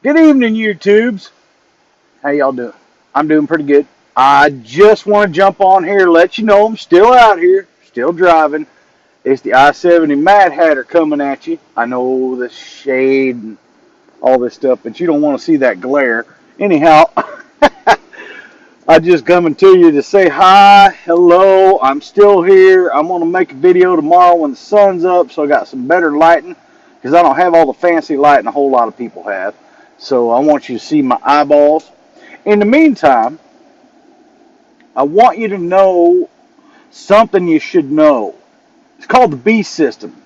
Good evening, YouTubes. How y'all doing? I'm doing pretty good. I just want to jump on here, let you know I'm still out here, still driving. It's the Eye70 Mad Hatter coming at you. I know the shade and all this stuff, but you don't want to see that glare. Anyhow, I just coming to you to say hi, hello. I'm still here. I'm going to make a video tomorrow when the sun's up, so I got some better lighting because I don't have all the fancy lighting a whole lot of people have. So I want you to see my eyeballs. In the meantime, I want you to know something you should know. It's called the beast system.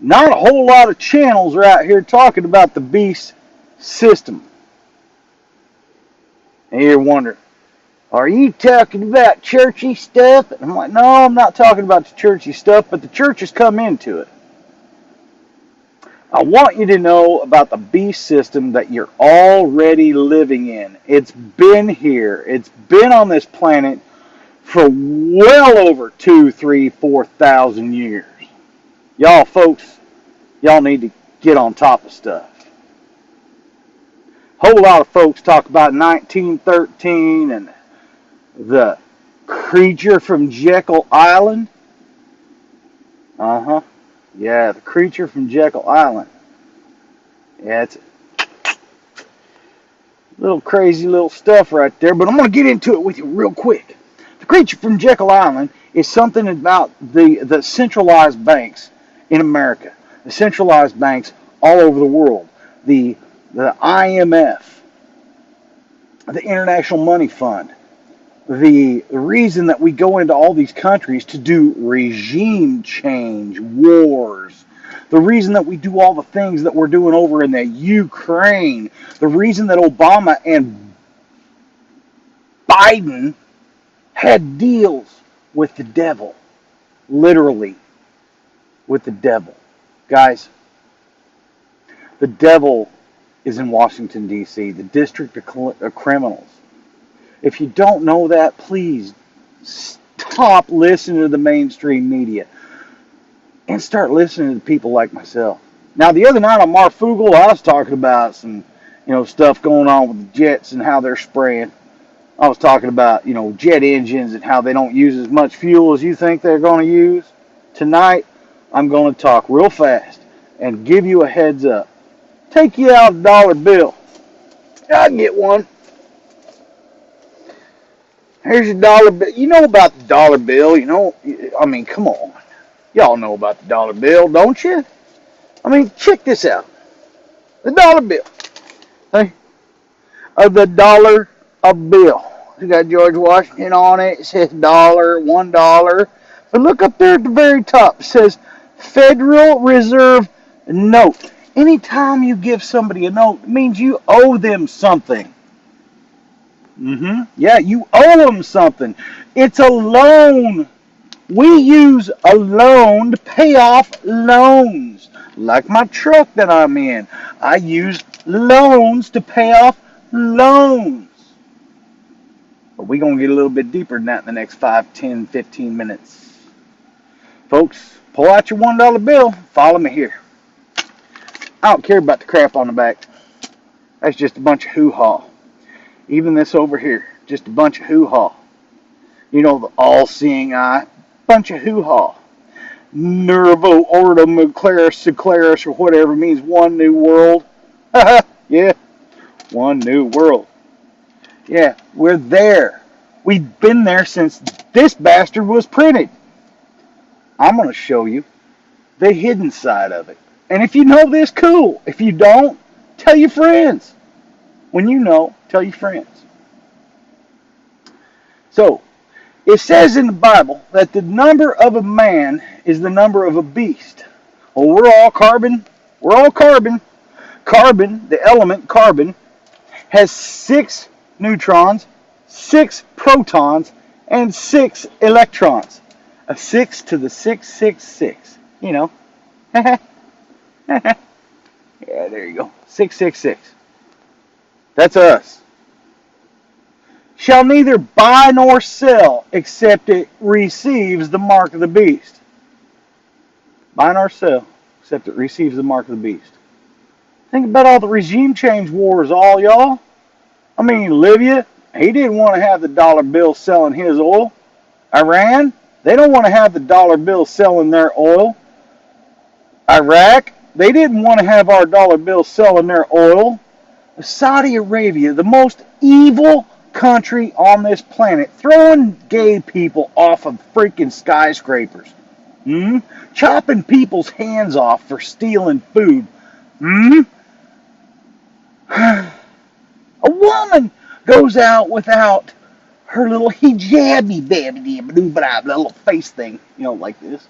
Not a whole lot of channels are out here talking about the beast system. And you're wondering, are you talking about churchy stuff? And I'm like, no, I'm not talking about the churchy stuff, but the church has come into it. I want you to know about the beast system that you're already living in. It's been here. It's been on this planet for well over 2, 3, 4,000 years. Y'all folks, y'all need to get on top of stuff. Whole lot of folks talk about 1913 and the creature from Jekyll Island. Yeah, the creature from Jekyll Island. Yeah, it's little crazy little stuff right there, but I'm going to get into it with you real quick. The creature from Jekyll Island is something about the centralized banks in America, the centralized banks all over the world, the IMF, the International Money Fund. The reason that we go into all these countries to do regime change, wars, the reason that we do all the things that we're doing over in the Ukraine, the reason that Obama and Biden had deals with the devil, literally with the devil. Guys, the devil is in Washington, D.C., the District of Criminals. If you don't know that, please stop listening to the mainstream media and start listening to people like myself. Now, the other night on Marfugal, I was talking about some, stuff going on with the jets and how they're spraying. I was talking about, jet engines and how they don't use as much fuel as you think they're going to use. Tonight, I'm going to talk real fast and give you a heads up. Take you out a dollar bill. I'll get one. Here's your dollar bill. You know about the dollar bill, come on. Y'all know about the dollar bill, don't you? Check this out. The dollar bill. Hey, the dollar a bill. It's got George Washington on it. It says dollar, $1. But look up there at the very top. It says Federal Reserve note. Anytime you give somebody a note, it means you owe them something. Yeah, you owe them something. It's a loan. We use a loan to pay off loans. Like my truck that I'm in. I use loans to pay off loans. But we're going to get a little bit deeper than that in the next 5, 10, 15 minutes. Folks, pull out your $1 bill. Follow me here. I don't care about the crap on the back. That's just a bunch of hoo-ha. Even this over here, just a bunch of hoo-ha. The all-seeing eye, bunch of hoo-ha. Nervo ortum seclaris or whatever means one new world. Yeah, one new world. Yeah, we're there. We've been there since this bastard was printed. I'm going to show you the hidden side of it. And if you know this, cool. If you don't, tell your friends. When you know, tell your friends. So, it says in the Bible that the number of a man is the number of a beast. Well, we're all carbon. We're all carbon. Carbon, the element carbon, has 6 neutrons, 6 protons, and 6 electrons. A 6 to the 666. Yeah, there you go. 666. That's us. Shall neither buy nor sell except it receives the mark of the beast. Buy nor sell except it receives the mark of the beast. Think about all the regime change wars, all y'all. I mean, Libya, he didn't want to have the dollar bill selling his oil. Iran, they don't want to have the dollar bill selling their oil. Iraq, they didn't want to have our dollar bill selling their oil. Saudi Arabia, the most evil country on this planet, throwing gay people off of freaking skyscrapers. Hmm? Chopping people's hands off for stealing food. Hmm? A woman goes out without her little hijabi baby little face thing. You know, like this.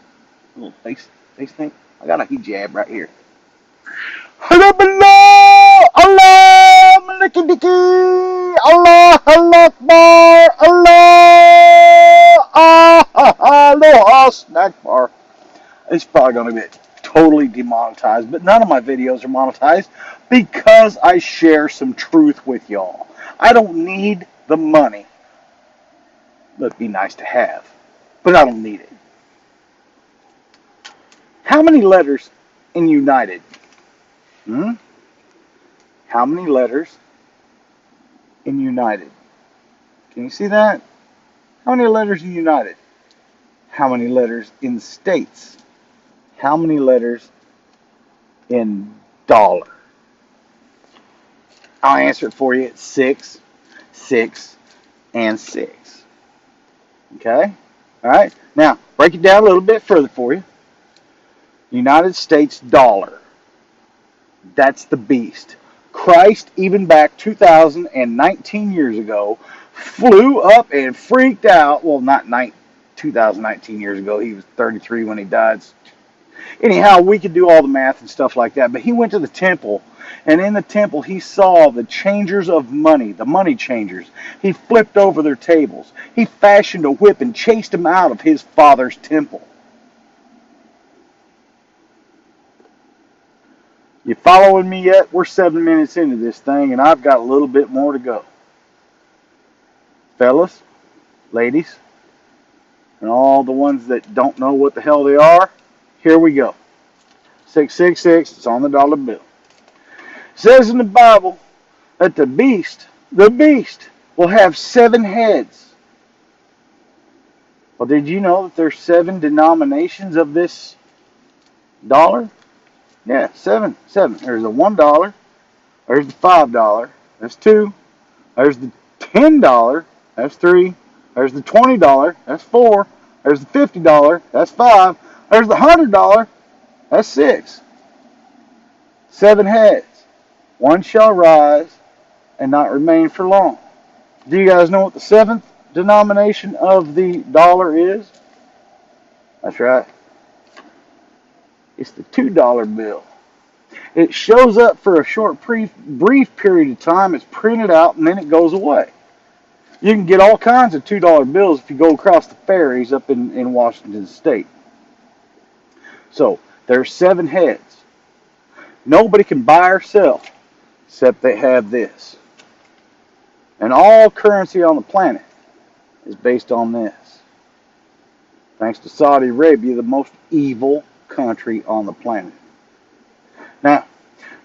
Little face thing. I got a hijab right here. Allah, Allah, maliki diki, Allah, Allah Akbar, Allah, aloha, snack bar. It's probably going to get totally demonetized, but none of my videos are monetized because I share some truth with y'all. I don't need the money. It'd be nice to have, but I don't need it. How many letters in United? Hmm? How many letters in United? Can you see that? How many letters in United? How many letters in States? How many letters in dollar? I'll answer it for you. It's 6, 6, and 6. Okay? All right? Now, break it down a little bit further for you. United States dollar. That's the beast. Christ, even back 2019 years ago, flew up and freaked out. Well, not 2019 years ago. He was 33 when he died. Anyhow, we could do all the math and stuff like that. But he went to the temple, and in the temple he saw the changers of money, the money changers. He flipped over their tables. He fashioned a whip and chased them out of his father's temple. You following me yet? We're 7 minutes into this thing, and I've got a little bit more to go. Fellas, ladies, and all the ones that don't know what the hell they are, here we go. 666, it's on the dollar bill. It says in the Bible that the beast, will have 7 heads. Well, did you know that there's 7 denominations of this dollar? Yeah, 7. There's the $1. There's the $5. That's 2. There's the $10. That's 3. There's the $20. That's 4. There's the $50. That's 5. There's the $100. That's 6. 7 heads. One shall rise and not remain for long. Do you guys know what the 7th denomination of the dollar is? That's right. It's the $2 bill. It shows up for a short, brief period of time. It's printed out, and then it goes away. You can get all kinds of $2 bills if you go across the ferries up in Washington State. So, there's 7 heads. Nobody can buy or sell except they have this. And all currency on the planet is based on this. Thanks to Saudi Arabia, the most evil country on the planet. Now,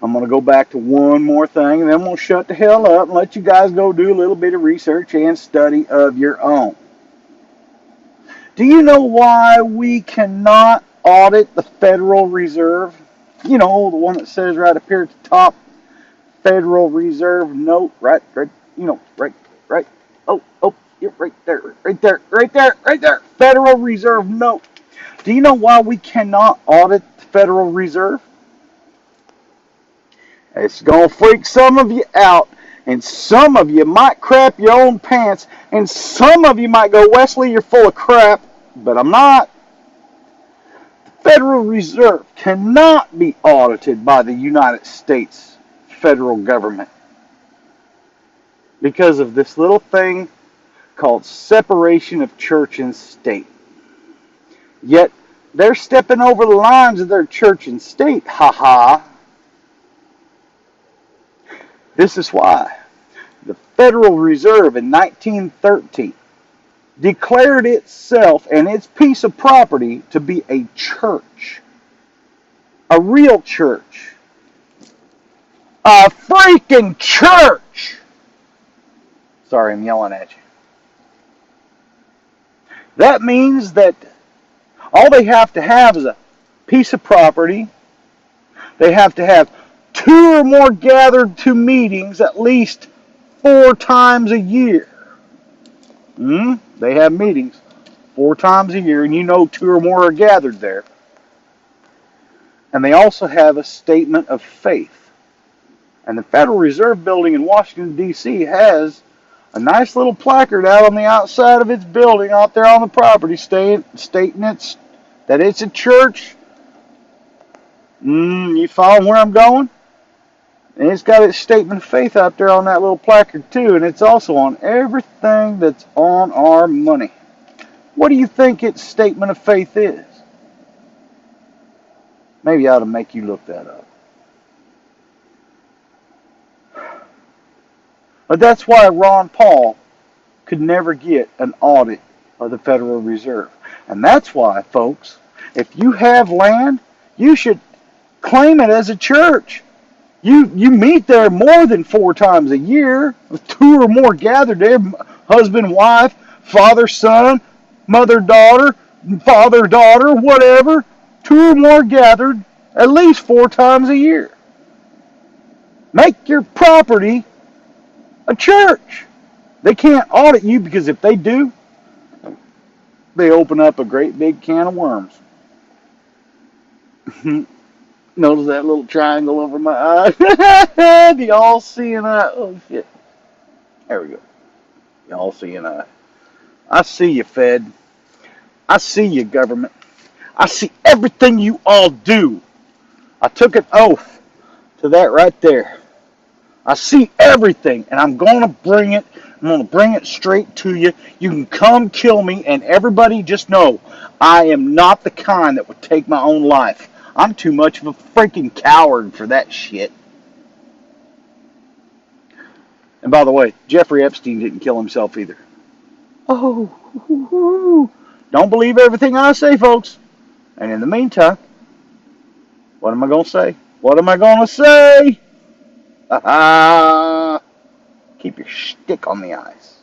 I'm going to go back to one more thing, and then I'm going to shut the hell up and let you guys go do a little bit of research and study of your own. Do you know why we cannot audit the Federal Reserve? You know, the one that says right up here at the top, Federal Reserve note, right, oh, you're right there, Federal Reserve note. Do you know why we cannot audit the Federal Reserve? It's going to freak some of you out, and some of you might crap your own pants, and some of you might go, Wesley, you're full of crap, but I'm not. The Federal Reserve cannot be audited by the United States federal government because of this little thing called separation of church and state. Yet, they're stepping over the lines of their church and state, ha. This is why the Federal Reserve in 1913 declared itself and its piece of property to be a church, a real church. A freaking church! Sorry, I'm yelling at you. That means that all they have to have is a piece of property. They have to have 2 or more gathered to meetings at least 4 times a year. They have meetings 4 times a year, and you know 2 or more are gathered there. And they also have a statement of faith. And the Federal Reserve Building in Washington, D.C. has a nice little placard out on the outside of its building out there on the property stating that it's a church. You follow where I'm going? And it's got its statement of faith out there on that little placard too, and it's also on everything that's on our money. What do you think its statement of faith is? Maybe I ought to make you look that up. But that's why Ron Paul could never get an audit of the Federal Reserve. And that's why, folks, if you have land, you should claim it as a church. You meet there more than 4 times a year, with 2 or more gathered there, husband, wife, father, son, mother, daughter, father, daughter, whatever. 2 or more gathered at least 4 times a year. Make your property a church. They can't audit you because if they do, they open up a great big can of worms. Notice that little triangle over my eye? The all-seeing eye. Oh, shit. There we go. The all-seeing eye. I see you, Fed. I see you, government. I see everything you all do. I took an oath to that right there. I see everything, and I'm going to bring it. I'm going to bring it straight to you. You can come kill me, and everybody just know I am not the kind that would take my own life. I'm too much of a freaking coward for that shit. And by the way, Jeffrey Epstein didn't kill himself either. Oh, don't believe everything I say, folks. And in the meantime, what am I going to say? What am I going to say? Keep your stick on the ice.